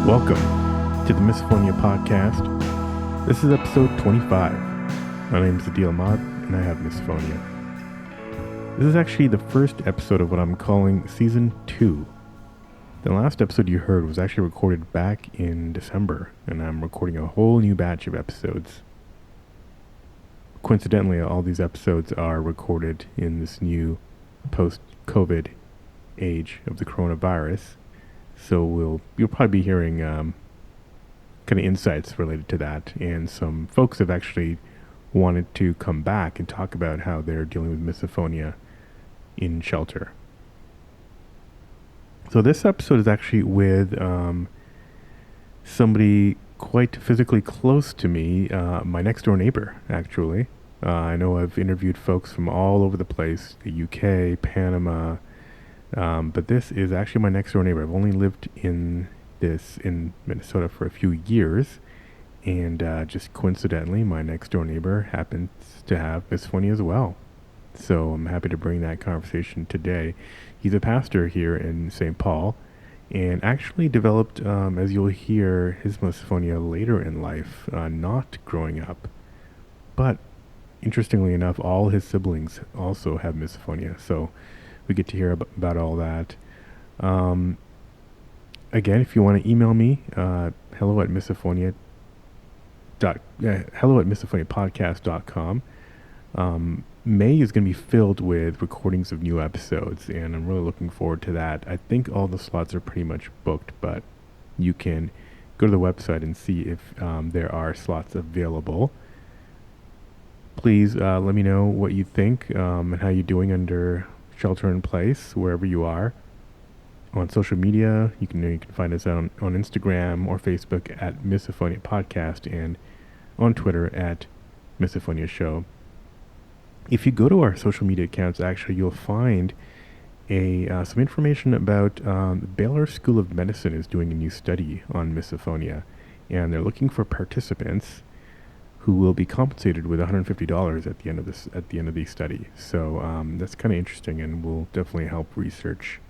Welcome to the Misophonia podcast. This is episode 25. My name is Adult-Onset and I have Misophonia. This is actually the first episode of what I'm calling Season 2. The last episode you heard was actually recorded back in December, and I'm recording a whole new batch of episodes. Coincidentally, all these episodes are recorded in this new post-COVID age of the coronavirus. So you'll probably be hearing kind of insights related to that, and some folks have actually wanted to come back and talk about how they're dealing with misophonia in shelter. So this episode is actually with somebody quite physically close to me, my next door neighbor, actually. I know I've interviewed folks from all over the place, the UK, Panama, but this is actually my next door neighbor. I've only lived in Minnesota for a few years, and just coincidentally, my next door neighbor happens to have misophonia as well. So I'm happy to bring that conversation today. He's a pastor here in St. Paul, and actually developed, as you'll hear, his misophonia later in life, not growing up. But interestingly enough, all his siblings also have misophonia. So we get to hear about all that. Again, if you want to email me, hello at misophoniapodcast.com. May is going to be filled with recordings of new episodes, and I'm really looking forward to that. I think all the slots are pretty much booked, but you can go to the website and see if there are slots available. Please let me know what you think and how you're doing under shelter in place, wherever you are. On social media, you can find us on Instagram or Facebook at Misophonia Podcast, and on Twitter at Misophonia Show. If you go to our social media accounts, actually, you'll find some information about Baylor School of Medicine is doing a new study on misophonia, and they're looking for participants who will be compensated with $150 at the end of the study. So that's kind of interesting, and will definitely help research.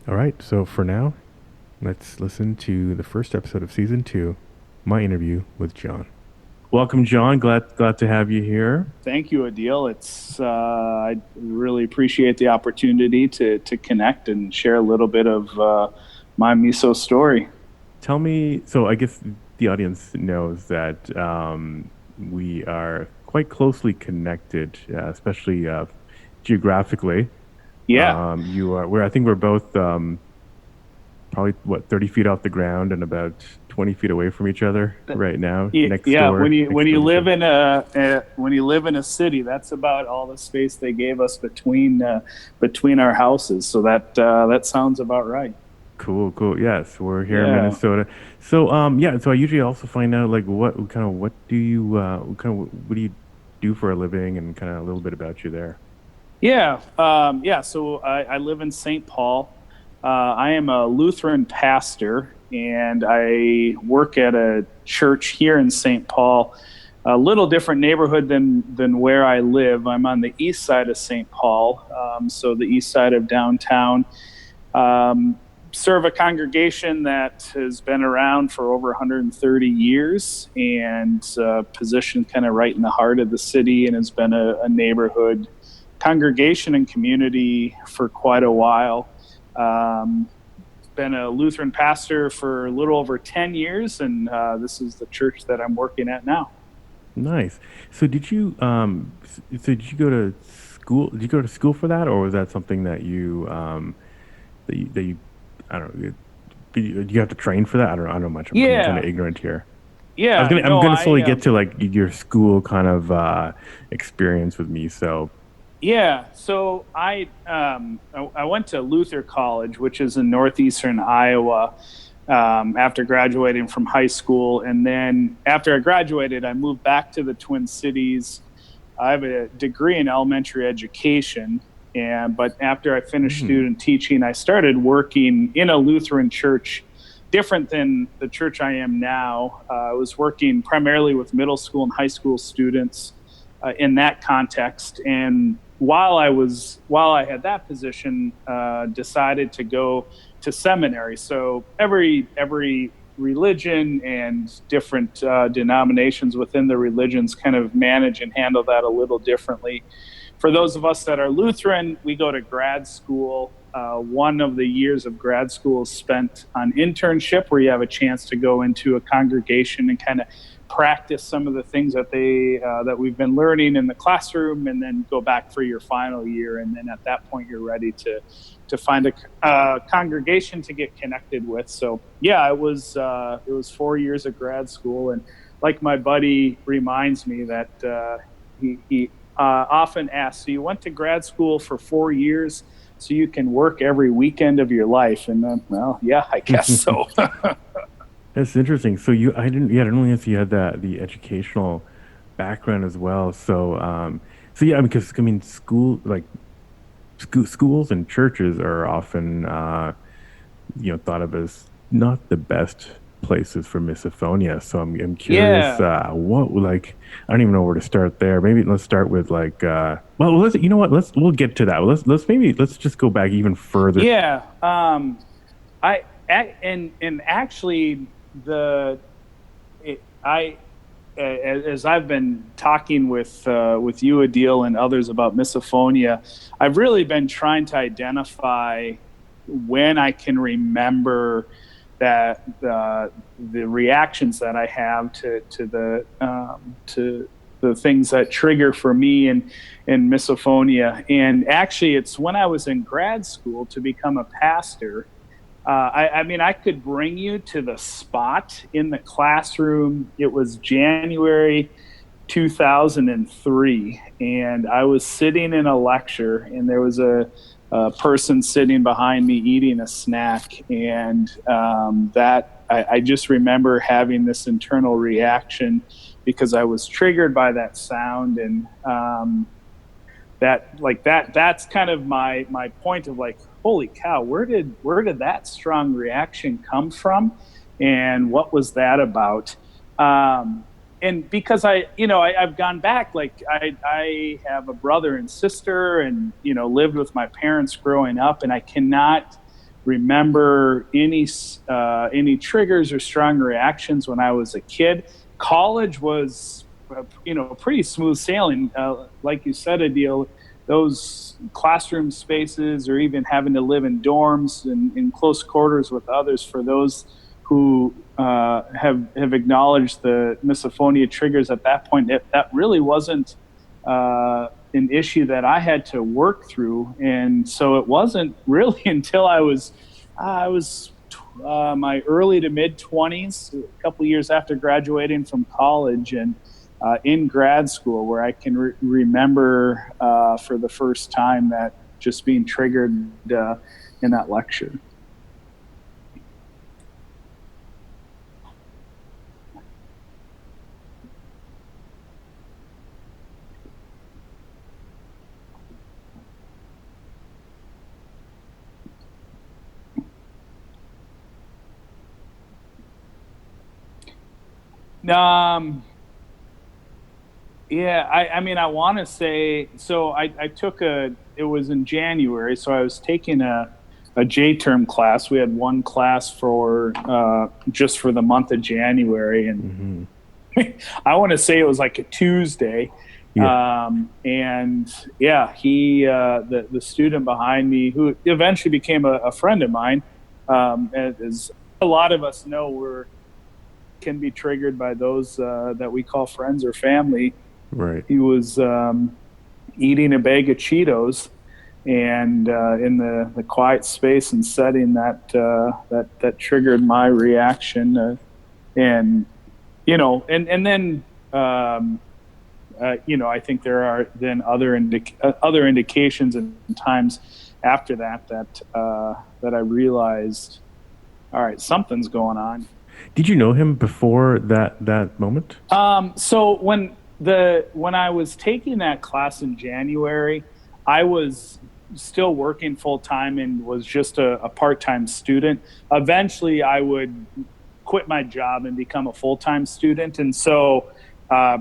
All right, so for now, let's listen to the first episode of Season 2, my interview with John. Welcome, John. Glad to have you here. Thank you, Adil. I really appreciate the opportunity to connect and share a little bit of my miso story. Tell me, so I guess the audience knows that we are quite closely connected, especially geographically. Yeah. I think we're both probably 30 feet off the ground and about 20 feet away from each other right now. Next door. When you live in a city, that's about all the space they gave us between our houses. So that sounds about right. Cool. Yes, we're here in Minnesota. So so I usually also find out like what do you do for a living, and kind of a little bit about you there. So I live in St. Paul. I am a Lutheran pastor, and I work at a church here in St. Paul, a little different neighborhood than where I live. I'm on the east side of St. Paul, so the east side of downtown. Serve a congregation that has been around for over 130 years, and positioned kind of right in the heart of the city, and has been a neighborhood congregation and community for quite a while. Been a Lutheran pastor for a little over 10 years, and this is the church that I'm working at now. Nice. So did you go to school? Did you go to school for that, or was that something that you I don't know? Do you have to train for that? I don't know much. I'm kind of ignorant here. Yeah, I'm gonna slowly get to like your school kind of experience with me. So. Yeah, so I went to Luther College, which is in northeastern Iowa, after graduating from high school. And then after I graduated, I moved back to the Twin Cities. I have a degree in elementary education, but after I finished student teaching, I started working in a Lutheran church, different than the church I am now. I was working primarily with middle school and high school students in that context, and while I had that position, decided to go to seminary. So every religion and different denominations within the religions kind of manage and handle that a little differently. For those of us that are Lutheran, we go to grad school. One of the years of grad school is spent on internship, where you have a chance to go into a congregation and kind of practice some of the things that we've been learning in the classroom, and then go back for your final year. And then at that point, you're ready to find a congregation to get connected with. So yeah, it was 4 years of grad school, and like my buddy reminds me that he often asks, so you went to grad school for 4 years so you can work every weekend of your life? And then, well, yeah, I guess so. That's interesting. So I didn't realize you had the educational background as well. So yeah, because I mean, schools and churches are often, thought of as not the best places for misophonia. So I'm curious, Yeah. I don't even know where to start there. Maybe let's start with we'll get to that. Let's just go back even further. Yeah. And actually as I've been talking with you, Adil, and others about misophonia, I've really been trying to identify when I can remember that the reactions that I have to the things that trigger for me in misophonia. And actually, it's when I was in grad school to become a pastor. I mean, I could bring you to the spot in the classroom. It was January 2003, and I was sitting in a lecture, and there was a person sitting behind me eating a snack, and I just remember having this internal reaction because I was triggered by that sound, and that's kind of my point of like, holy cow, where did that strong reaction come from, and what was that about? And because I've gone back, like I have a brother and sister, and lived with my parents growing up, and I cannot remember any triggers or strong reactions when I was a kid. College was pretty smooth sailing, like you said, Adil. Those classroom spaces, or even having to live in dorms and in close quarters with others, for those who have acknowledged the misophonia triggers at that point, that really wasn't an issue that I had to work through. And so it wasn't really until I was my early to mid 20s, a couple of years after graduating from college, and in grad school, where I can remember for the first time that just being triggered in that lecture. Yeah, I mean, I want to say, so I took it was in January, so I was taking a J-term class. We had one class for just for the month of January, and I want to say it was like a Tuesday. Yeah. And yeah, the student behind me, who eventually became a friend of mine, as a lot of us know, can be triggered by those that we call friends or family. Right. He was eating a bag of Cheetos, and in the quiet space and setting that triggered my reaction, and then I think there are then other indications and times after that I realized, all right, something's going on. Did you know him before that moment? So when I was taking that class in January, I was still working full time and was just a part-time student. Eventually, I would quit my job and become a full-time student. And so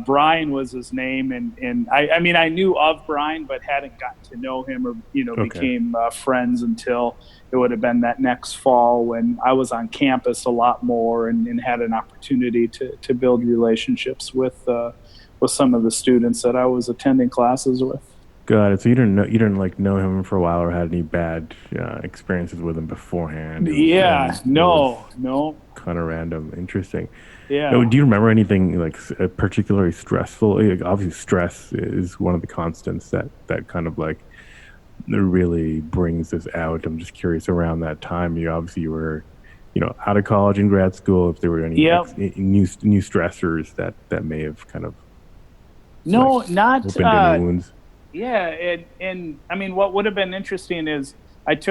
Brian was his name, and I mean, I knew of Brian, but hadn't gotten to know him or, became friends until it would have been that next fall when I was on campus a lot more and had an opportunity to build relationships with some of the students that I was attending classes with. Got it. So you didn't like know him for a while or had any bad experiences with him beforehand. Yeah, no. Kind of random. Interesting. Yeah. Now, do you remember anything like particularly stressful? Like, obviously, stress is one of the constants that kind of like really brings this out. I'm just curious. Around that time, you were, out of college and grad school. If there were any new stressors that may have kind of not opened any wounds. Yeah, and I mean, what would have been interesting is I had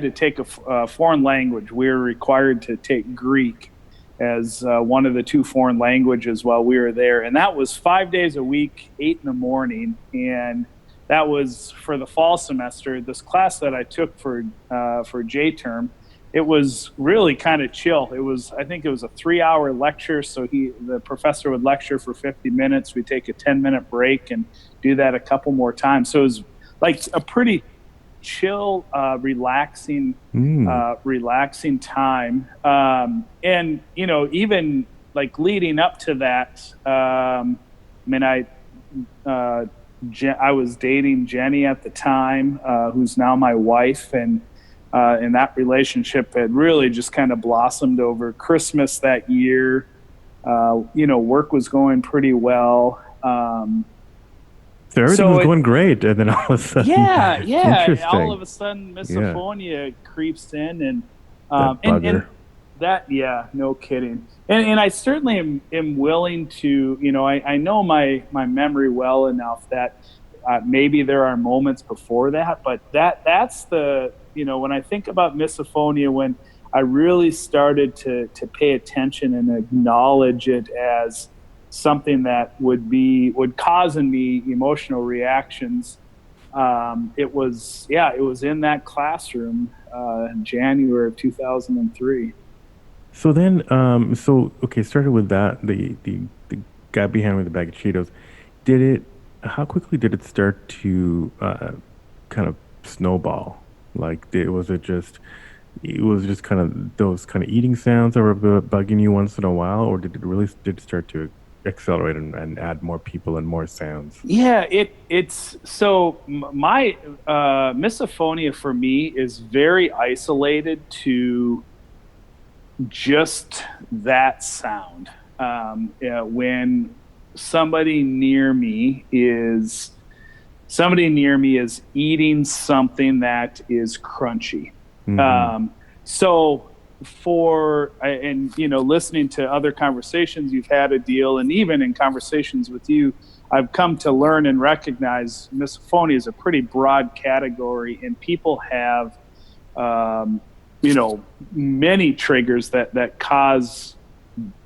to take a foreign language. We were required to take Greek as one of the two foreign languages while we were there, and that was 5 days a week, 8 in the morning, and that was for the fall semester. This class that I took for J term, it was really kind of chill. I think it was a 3-hour lecture. So the professor would lecture for 50 minutes. We'd take a 10-minute break and do that a couple more times. So it was like a pretty chill, relaxing time. And, even like leading up to that, I was dating Jenny at the time, who's now my wife, and that relationship had really just kind of blossomed over Christmas that year. Work was going pretty well. So everything was going great, and then all of a sudden, all of a sudden, misophonia creeps in, and no kidding. And I certainly am willing to, I know my memory well enough that maybe there are moments before that, but that's the, when I think about misophonia, when I really started to pay attention and acknowledge it as something that would cause in me emotional reactions. It was in that classroom in January of 2003. So then, started with that, the guy behind with the bag of Cheetos. How quickly did it start to kind of snowball? Like, was it just kind of those kind of eating sounds that were bugging you once in a while, or did it start to accelerate and add more people and more sounds? Yeah, it's so my misophonia for me is very isolated to just that sound. When somebody near me is eating something that is crunchy. Mm-hmm. Listening to other conversations you've had, and even in conversations with you, I've come to learn and recognize misophonia is a pretty broad category, and people have, many triggers that cause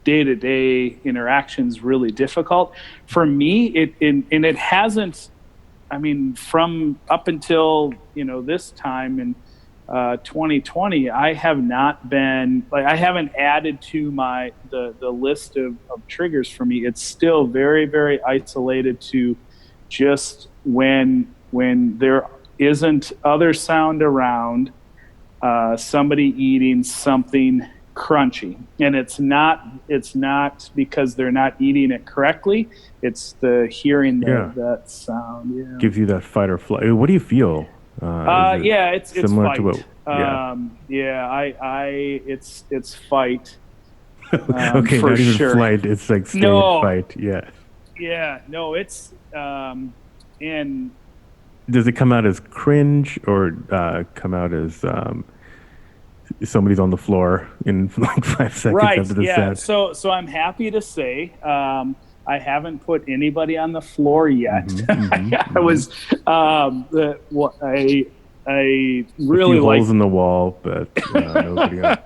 day-to-day interactions really difficult. For me, it hasn't, from up until, this time in 2020, I have not been, I haven't added to the list of triggers for me. It's still very, very isolated to just when there isn't other sound around, somebody eating something crunchy, and it's not because they're not eating it correctly. It's the hearing that sound. Yeah, gives you that fight or flight. What do you feel? It's similar fight. To what? It's fight. Okay, for not even sure. flight. It's like fight. Yeah. Yeah. No, it's and does it come out as cringe or come out as somebody's on the floor in like 5 seconds after the set? So I'm happy to say I haven't put anybody on the floor yet. I was I really like holes in the wall, but nobody else.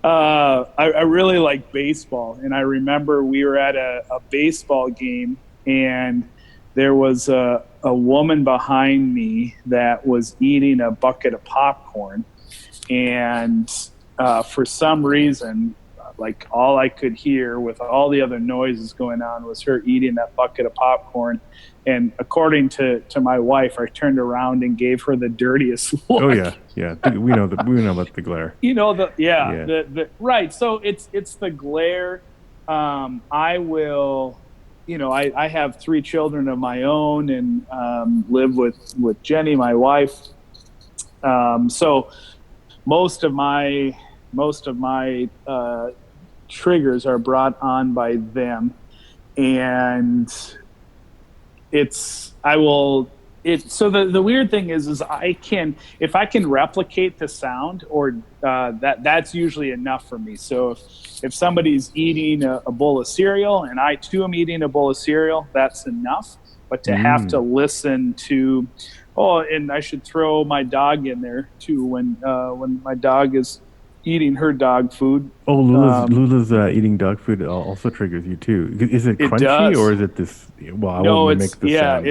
I really like baseball, and I remember we were at a baseball game, and there was a woman behind me that was eating a bucket of popcorn, and for some reason, like all I could hear with all the other noises going on was her eating that bucket of popcorn. And according to my wife, I turned around and gave her the dirtiest look. Oh yeah, yeah. We know about the glare. Yeah. Right. So it's the glare. I will, I have 3 children of my own, and live with Jenny, my wife. So most of my triggers are brought on by them, and so the weird thing is if I can replicate the sound, or that's usually enough for me. So if somebody's eating a bowl of cereal and I too am eating a bowl of cereal, that's enough. But to have to listen to, and I should throw my dog in there too, when my dog is eating her dog food. Oh, Lula's eating dog food also triggers you too. Is it crunchy, or is it this? Well, I won't mimic the sound.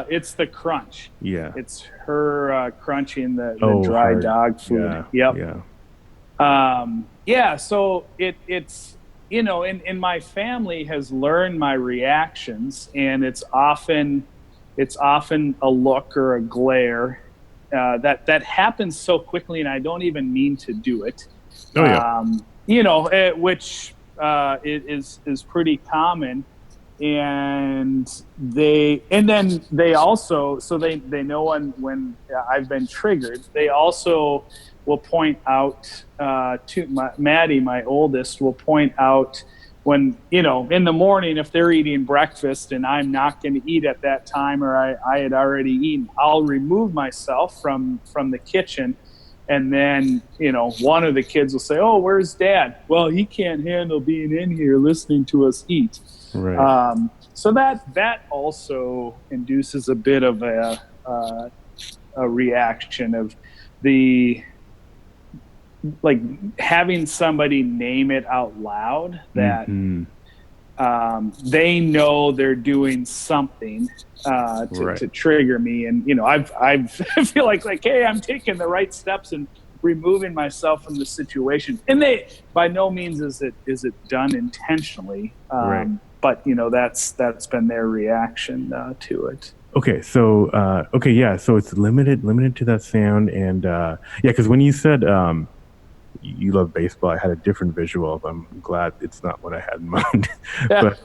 It's the crunch. Yeah, it's her crunching the dry hard dog food. Yeah. Yeah. So it's and my family has learned my reactions, and it's often a look or a glare. That happens so quickly, and I don't even mean to do it. Oh yeah. Which is pretty common, and then they also, so they know when I've been triggered. They also will point out to Maddie, my oldest, will point out when, in the morning, if they're eating breakfast and I'm not going to eat at that time, or I had already eaten, I'll remove myself from the kitchen. And then, one of the kids will say, "Oh, where's Dad?" "Well, he can't handle being in here listening to us eat." Right. So that also induces a bit of a reaction of like having somebody name it out loud, that they know they're doing something to trigger me. And I feel like hey, I'm taking the right steps and removing myself from the situation. And they, by no means is it done intentionally, but that's been their reaction to it. Okay, so so it's limited to that sound. And because when you said you love baseball, I had a different visual. I'm glad it's not what I had in mind. But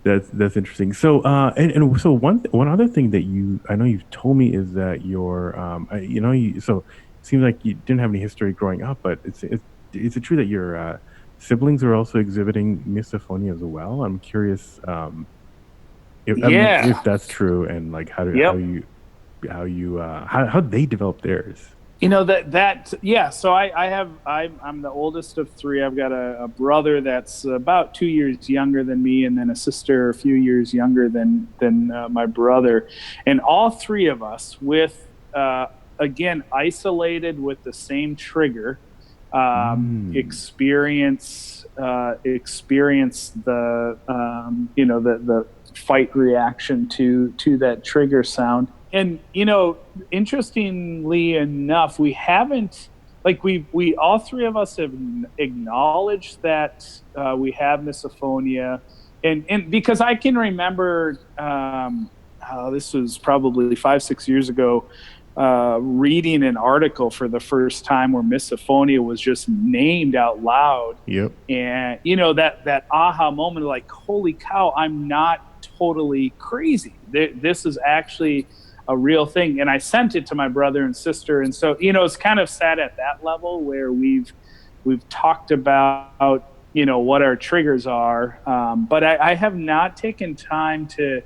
that's interesting. So and so one other thing that I know you've told me is that so it seems like you didn't have any history growing up, but is it true that your siblings are also exhibiting misophonia as well? I'm curious if that's true, and like how they develop theirs. So I'm the oldest of 3. I've got a brother that's about 2 years younger than me, and then a sister a few years younger than my brother. And all 3 of us, with again, isolated with the same trigger, experience the the fight reaction to that trigger sound. And interestingly enough, we haven't, we all 3 of us have acknowledged that we have misophonia, and because I can remember, this was probably 5-6 years ago, reading an article for the first time where misophonia was just named out loud. Yep. And that aha moment, like, holy cow, I'm not totally crazy. This is actually a real thing. And I sent it to my brother and sister. And so, it's kind of sat at that level where we've talked about, what our triggers are. But I have not taken time to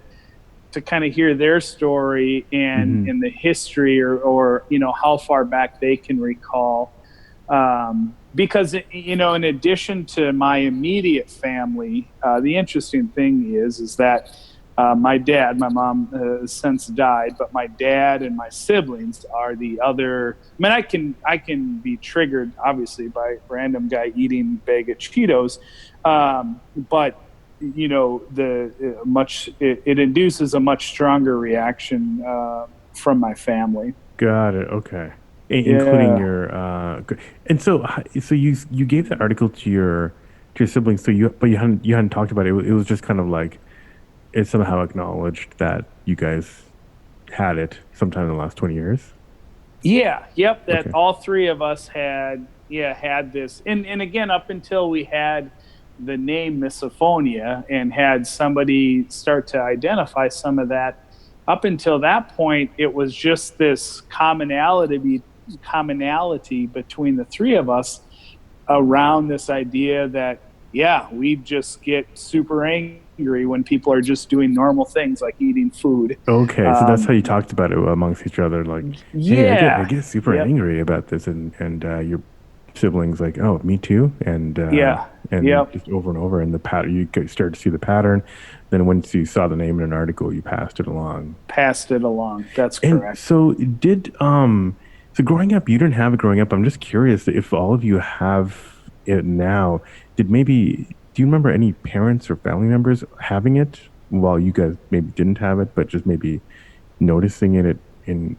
kind of hear their story and in the history or how far back they can recall. Because, in addition to my immediate family, the interesting thing is that my dad, my mom has since died, but my dad and my siblings are the other. I mean, I can be triggered obviously by a random guy eating a bag of Cheetos, but it induces a much stronger reaction from my family. Got it. Okay. including Yeah. your and so you gave that article to your siblings, so you hadn't talked about it. It was just kind of like it somehow acknowledged that you guys had it sometime in the last 20 years. Yeah, yep, that Okay. all three of us had, yeah, had this. And again, up until we had the name Misophonia and had somebody start to identify some of that, up until that point, it was just this commonality between the three of us around this idea that, yeah, we just get super angry when people are just doing normal things like eating food. Okay, so that's how Um, you talked about it amongst each other, like, "Hey, I yeah, get super yep, angry about this," and your siblings like, "Oh, me too," yeah, and yep. just over and over, and the pattern started to see the pattern. Then once you saw the name in an article, you passed it along. Passed it along. That's And correct. so so growing up, you didn't have it growing up. I'm just curious if all of you have it now. Do you remember any parents or family members having it while you guys maybe didn't have it, but just maybe noticing it in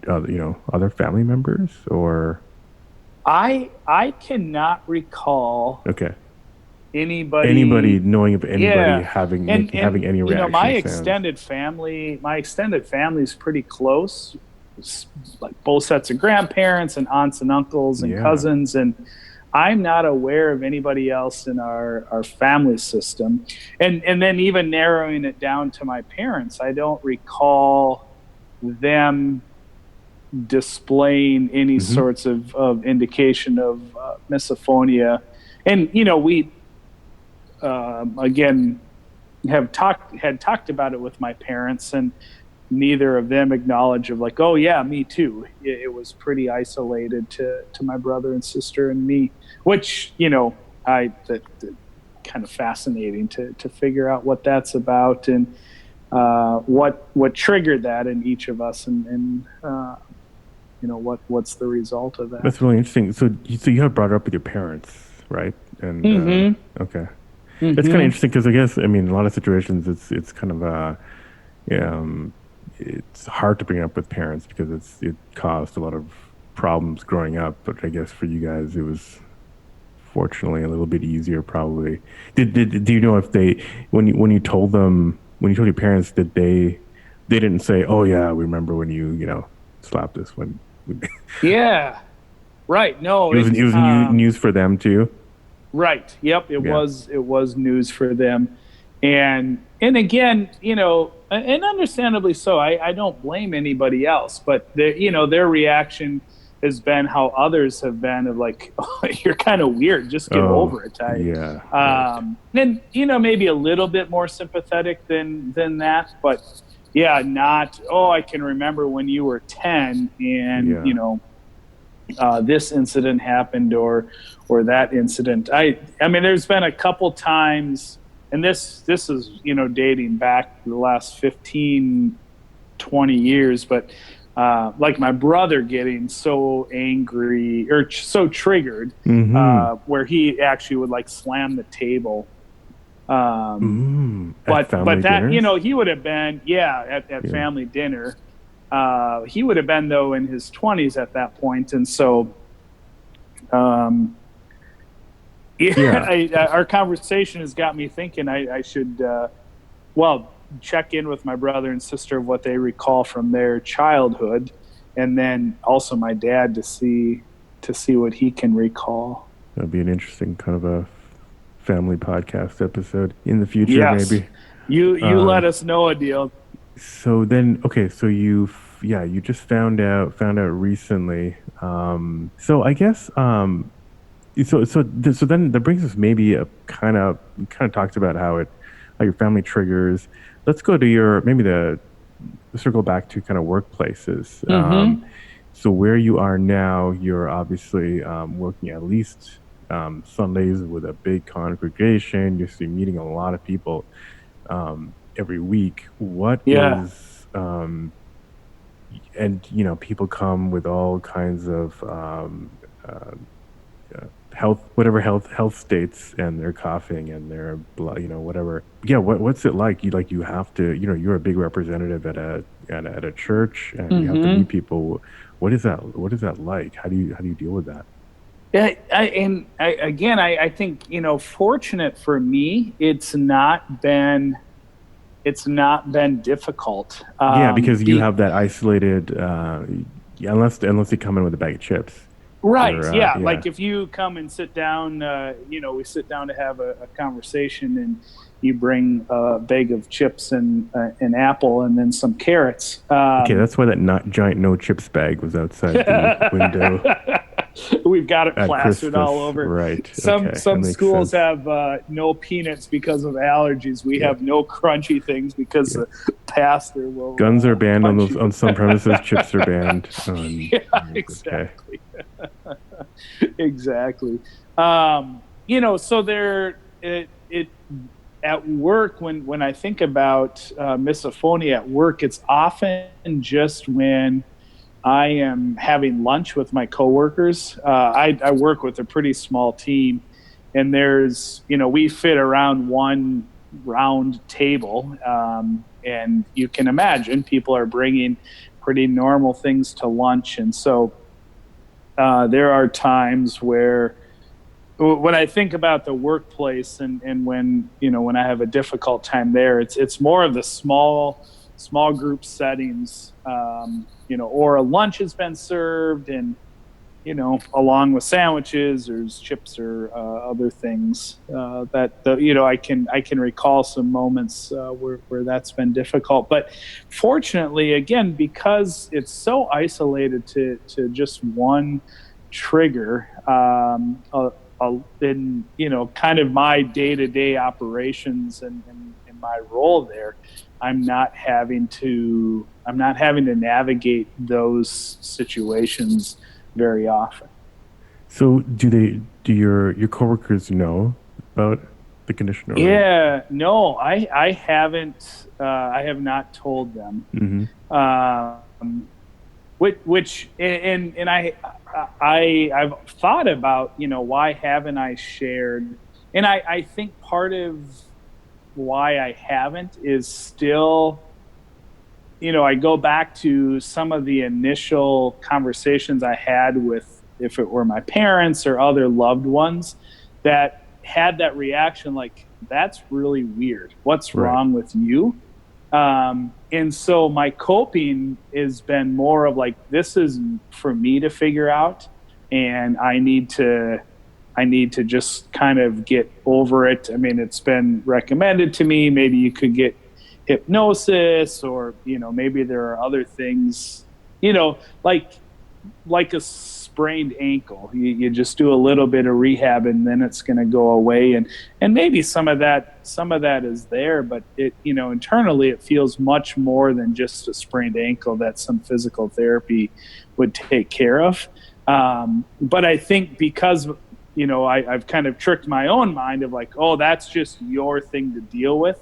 other family members or I cannot recall okay. Anybody anybody. knowing of anybody Yeah, having and having any my reaction to sounds. extended family is pretty close, like both sets of grandparents and aunts and uncles and Yeah. cousins, and I'm not aware of anybody else in our family system. And then even narrowing it down to my parents, I don't recall them displaying any Hmm. sorts of indication of misophonia. And we again had talked about it with my parents, and neither of them acknowledge of like, oh yeah, me too. It was pretty isolated to my brother and sister and me, which I that kind of fascinating to figure out what that's about, and what triggered that in each of us, and what's the result of that. That's really interesting. So you have brought it up with your parents, right? And Mm-hmm. okay. It's kind of Mm-hmm. interesting because I guess I mean in a lot of situations it's kind of um it's hard to bring it up with parents because it caused a lot of problems growing up. But I guess for you guys it was fortunately a little bit easier probably. Did do you know if they when you told them when you told your parents did they didn't say oh yeah we remember when you slapped us when Yeah. Right. No, it was news for them too. right. Yep, Yeah. it was news for them. And again, and understandably so. I don't blame anybody else, but their reaction has been how others have been of like, oh, you're kind of weird, just get Oh over it. yeah. Right. And maybe a little bit more sympathetic than that, but yeah, not, oh, I can remember when you were 10 and Yeah. this incident happened, or that incident. I mean, there's been a couple times, and this is dating back the last 15, 20 years, but like my brother getting so angry or so triggered, Mm-hmm. where he actually would like slam the table. Um, At but family that dinners? he would have been, yeah, at Yeah. family dinner. He would have been though in his 20s at that point, and so um, yeah, Yeah. our conversation has got me thinking I should well check in with my brother and sister of what they recall from their childhood, and then also my dad to see what he can recall. That'd be an interesting kind of a family podcast episode in the future, Yes, maybe. you let Um, us know, a deal. so then, okay, so yeah, you just found out recently. So I guess, so then that brings us maybe a kind of talked about how your family triggers. Let's go to your, maybe circle back to kind of workplaces. Mm-hmm. So where you are now, you're obviously working at least Sundays with a big congregation. You're meeting a lot of people every week. What Yeah. is and people come with all kinds of health states, and they're coughing and they're whatever. Yeah, what's it like? You have to you're a big representative at a church, and you have to Mm-hmm. meet people. What is that like? How do you deal with that? Yeah, again, I think, fortunate for me, it's not been difficult. Yeah, because you have that isolated, yeah, unless they come in with a bag of chips. Right. You're, Yeah. yeah. Like if you come and sit down, we sit down to have a conversation, and you bring a bag of chips and an apple and then some carrots. Okay, that's why that not giant no chips bag was outside the window We've got it at plastered all Christmas. over. Right. Some Okay, that some makes schools sense. have no peanuts because of allergies. We Yeah. have no crunchy things because Yeah. the pastor will Guns are banned on punch those you. on some premises. Chips are banned on Yeah, others. Okay. exactly. Exactly. So it at work, when I think about misophonia at work, it's often just when I am having lunch with my coworkers. I work with a pretty small team, and we fit around one round table, and you can imagine people are bringing pretty normal things to lunch, and so there are times where when I think about the workplace, and when I have a difficult time there, it's more of the small group settings, or a lunch has been served, and along with sandwiches, there's chips or other things I can recall some moments where that's been difficult. But fortunately, again, because it's so isolated to just one trigger, in kind of my day-to-day operations, and in my role there, I'm not having to navigate those situations very often. So do your coworkers know about the condition or? Yeah, no, I haven't. I have not told them. Hmm. Um, which and I've thought about, why haven't I shared? And I think part of why I haven't is still, I go back to some of the initial conversations I had with, if it were my parents or other loved ones, that had that reaction like, that's really weird. What's Right. wrong with you? And so my coping has been more of like, this is for me to figure out, and I need to just kind of get over it. I mean, it's been recommended to me. Maybe you could get hypnosis, or maybe there are other things, like a sprained ankle. You just do a little bit of rehab, and then it's going to go away. And maybe some of that is there, but internally it feels much more than just a sprained ankle that some physical therapy would take care of. But I think because I've kind of tricked my own mind of like, oh, that's just your thing to deal with.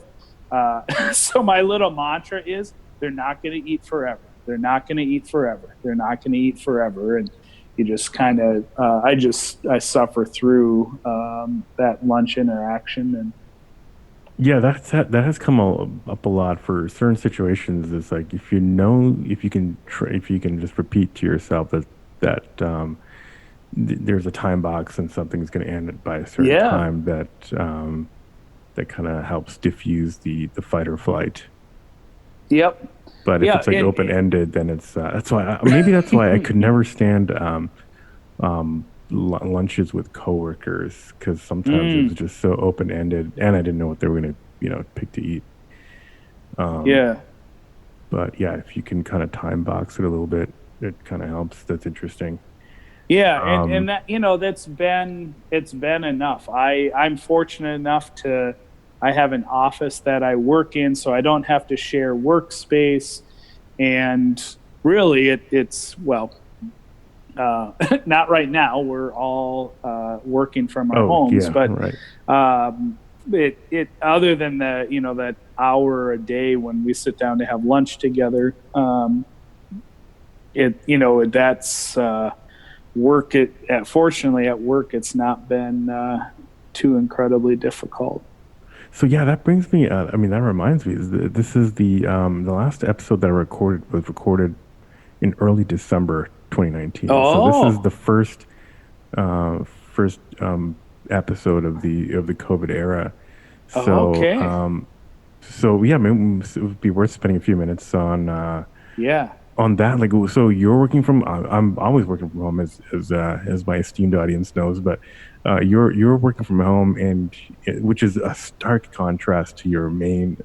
So my little mantra is, they're not going to eat forever. They're not going to eat forever. They're not going to eat forever. And you just kind of, I suffer through that lunch interaction. And Yeah, that has come up a lot for certain situations. It's like if you can just repeat to yourself that there's a time box and something's going to end by a certain yeah, time, that kind of helps diffuse the fight or flight. yep. But if Yeah. it's like open ended, then it's that's why maybe that's why I could never stand lunches with coworkers, because sometimes it was Mm, just so open ended, and I didn't know what they were gonna pick to eat. Um, yeah. but yeah, if you can kind of time box it a little bit, it kind of helps. That's interesting. Yeah, and Um, that, it's been enough. I'm fortunate enough to I have an office that I work in, so I don't have to share workspace. And really, it's, well, not right now. We're all working from our oh homes, yeah, but right. it other than that hour a day when we sit down to have lunch together, that's work. Fortunately at work, it's not been too incredibly difficult. So yeah, that brings me. I mean, that reminds me. This is the last episode that I recorded was recorded in early December 2019. So this is Oh, the first episode of the COVID era. So okay. yeah, maybe it would be worth spending a few minutes Yeah. on that. Like, so you're working from. I'm always working from home, as my esteemed audience knows. But you're working from home, which is a stark contrast to your main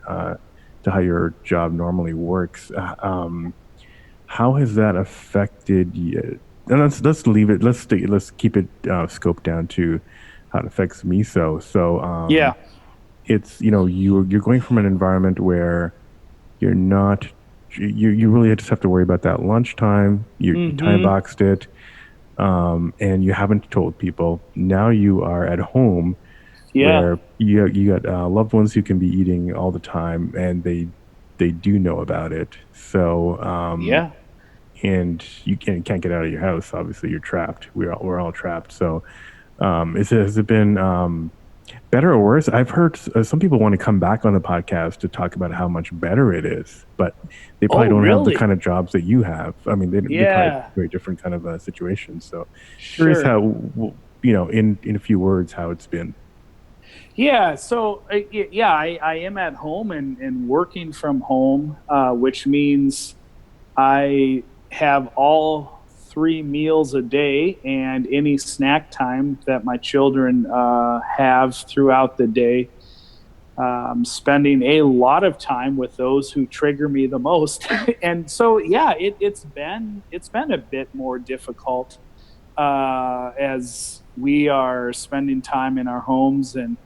to how your job normally works. How has that affected you? And let's leave it. Let's keep it scoped down to how it affects me. So Yeah. it's you're going from an environment where you're not you really just have to worry about that lunchtime. You time Mm-hmm. boxed it, and you haven't told people. Now you are at home Yeah. where you got loved ones who can be eating all the time, and they do know about it. So Yeah. and you can't get out of your house. Obviously, you're trapped. We're all trapped. So has it been better or worse? I've heard some people want to come back on the podcast to talk about how much better it is, but they probably Oh, don't have the kind really? of jobs that you have. I mean, they probably have Yeah. very different kind of situations. So curious Sure. how, in a few words, how it's been. Yeah. So, yeah, I am at home and working from home, which means I have all 3 meals a day and any snack time that my children have throughout the day. Spending a lot of time with those who trigger me the most, and so yeah, it's been a bit more difficult as we are spending time in our homes and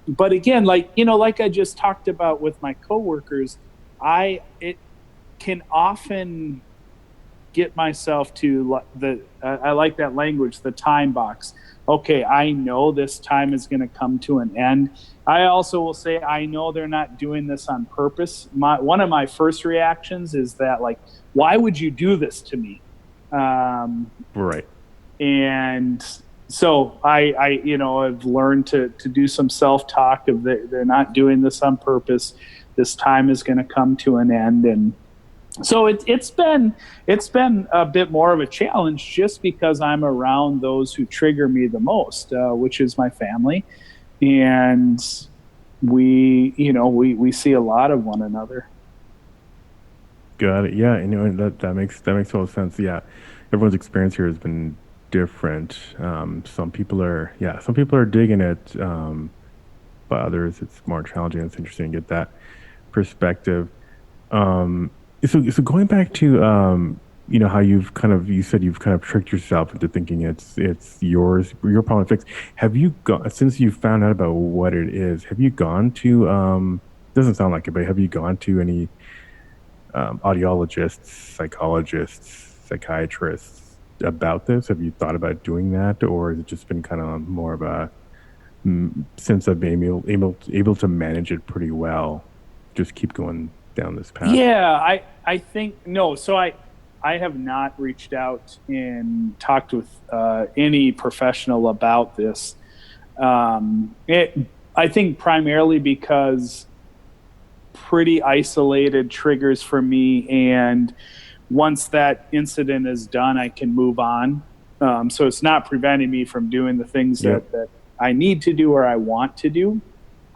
but again, like I just talked about with my coworkers, I it can often get myself to I like that language, the time box. Okay, I know this time is going to come to an end. I also will say I know they're not doing this on purpose. One of my first reactions is that, like, why would you do this to me? Um, Right. and so I've learned to do some self talk of they're not doing this on purpose. This time is going to come to an end, and so it's been a bit more of a challenge just because I'm around those who trigger me the most, which is my family, and we see a lot of one another. Got it. Yeah, and that makes total sense. Yeah, everyone's experience here has been different. Some people are digging it, but others it's more challenging. It's interesting to get that perspective. Um, so going back to how you said you've kind of tricked yourself into thinking it's your problem to fix. Have you gone since you found out about what it is? Have you gone to doesn't sound like it, but have you gone to any audiologists, psychologists, psychiatrists about this? Have you thought about doing that, or has it just been kind of more of a since I've been able to manage it pretty well, just keep going down this path? Yeah, I think no. So I have not reached out and talked with any professional about this. I think primarily because pretty isolated triggers for me, and once that incident is done, I can move on. So it's not preventing me from doing the things Yep. that I need to do or I want to do.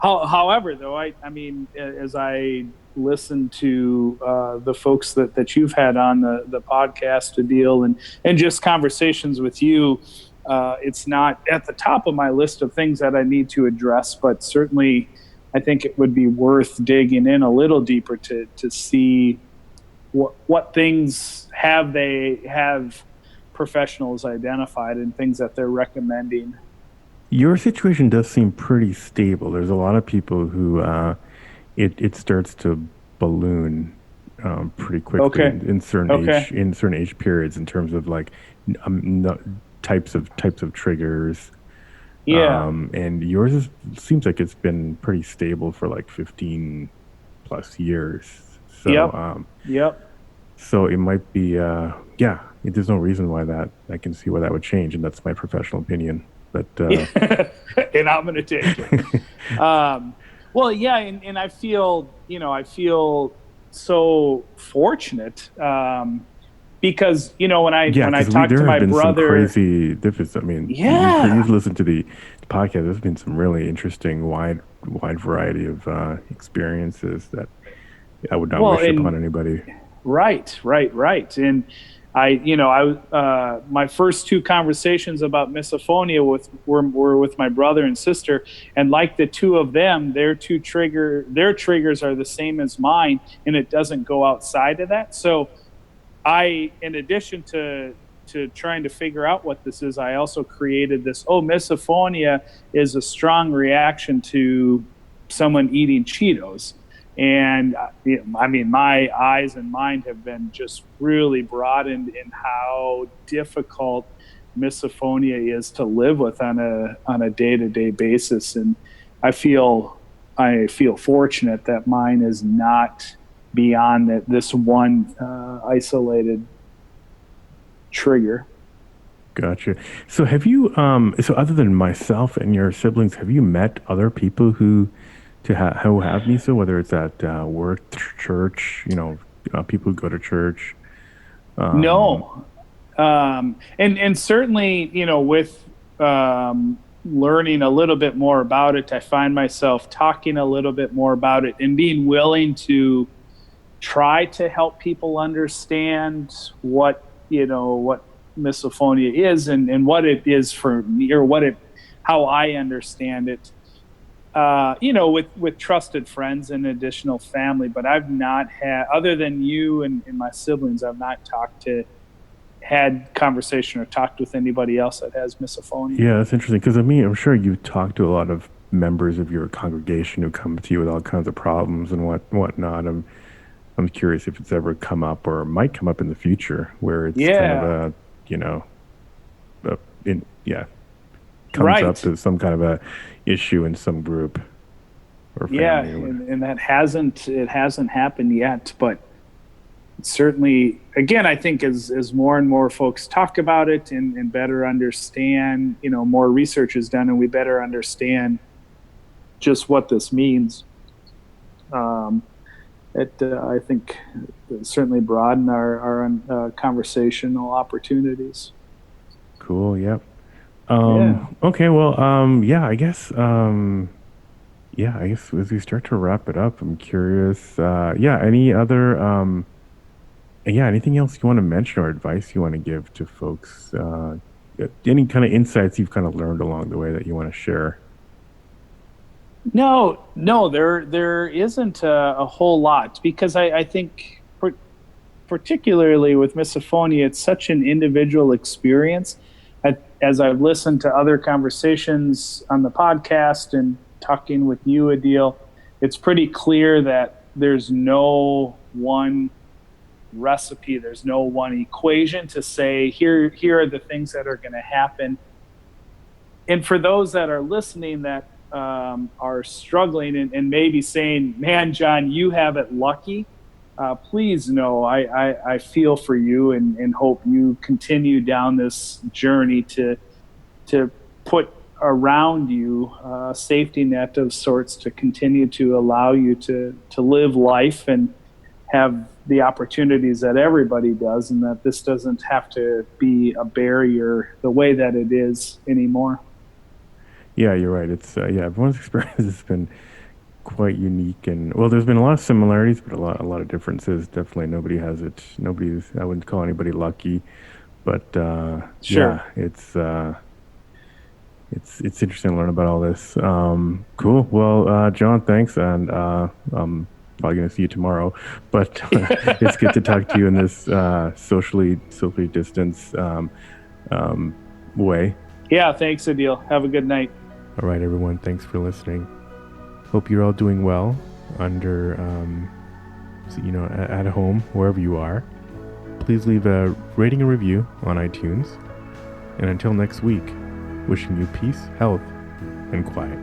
However, though, I mean, as I listen to the folks that you've had on the podcast to deal and just conversations with you, it's not at the top of my list of things that I need to address, but certainly I think it would be worth digging in a little deeper to see what things have professionals identified and things that they're recommending. Your situation does seem pretty stable. There's a lot of people who it starts to balloon pretty quickly Okay. in Okay. certain age periods in terms of like no, types of triggers. Yeah. And seems like it's been pretty stable for like 15 plus years. So Yep. Yep. so it might be yeah. There's no reason why that I can see why that would change, and that's my professional opinion. But Yeah. And I'm going to take it. Um, well, yeah, and I feel so fortunate because when I Yeah, because talk to there have my been some brother, crazy difference. I mean, yeah, you've listened to the podcast. There's been some really interesting, wide variety of experiences that I would not well, wish upon and anybody. right. And my first two conversations about misophonia were with my brother and sister, and like the two of them, their triggers are the same as mine, and it doesn't go outside of that. So in addition to trying to figure out what this is, I also created this. Oh, misophonia is a strong reaction to someone eating Cheetos. And I mean, my eyes and mind have been just really broadened in how difficult misophonia is to live with on a day-to-day basis. And I feel fortunate that mine is not beyond this one isolated trigger. Gotcha. So have you, so other than myself and your siblings, have you met other people who have miso, whether it's at work, church, people who go to church? Um, No, and certainly, with learning a little bit more about it, I find myself talking a little bit more about it and being willing to try to help people understand what misophonia is, and what it is for me, or how I understand it. With trusted friends and additional family, but I've not had, other than you and my siblings, I've not had conversation or talked with anybody else that has misophonia. yeah, that's interesting because I mean, I'm sure you talk to a lot of members of your congregation who come to you with all kinds of problems and whatnot. I'm curious if it's ever come up or might come up in the future where it's kind of Yeah, you know, yeah, comes up right. as some kind of a issue in some group or Yeah, family or whatever. and it hasn't happened yet, but certainly, again, I think as more and more folks talk about it, and better understand, more research is done, and we better understand just what this means. Um, I think certainly broaden our conversational opportunities. Cool. Yep. Yeah. Okay. Well. Yeah. I guess. Yeah. I guess as we start to wrap it up, I'm curious. Yeah. Any other? Yeah. Anything else you want to mention or advice you want to give to folks? Any kind of insights you've kind of learned along the way that you want to share? No, there isn't a whole lot, because I think, particularly with misophonia, it's such an individual experience. As I've listened to other conversations on the podcast and talking with you, Adil, it's pretty clear that there's no one recipe, there's no one equation to say here are the things that are going to happen. And for those that are listening that are struggling, and maybe saying, "Man, John, you have it lucky," please know I feel for you, and hope you continue down this journey to put around you a safety net of sorts to continue to allow you to live life and have the opportunities that everybody does, and that this doesn't have to be a barrier the way that it is anymore. Yeah, you're right. It's yeah, everyone's experience has been quite unique, and well, there's been a lot of similarities, but a lot of differences. Definitely, nobody has it. Nobody's. I wouldn't call anybody lucky, but yeah, Sure. it's interesting to learn about all this. Cool. Well, John, thanks, and I'm probably gonna see you tomorrow, but it's good to talk to you in this socially distanced way. Yeah, thanks, Adil. Have a good night. All right, everyone. Thanks for listening. Hope you're all doing well under, at home, wherever you are. Please leave a rating and review on iTunes. And until next week, wishing you peace, health, and quiet.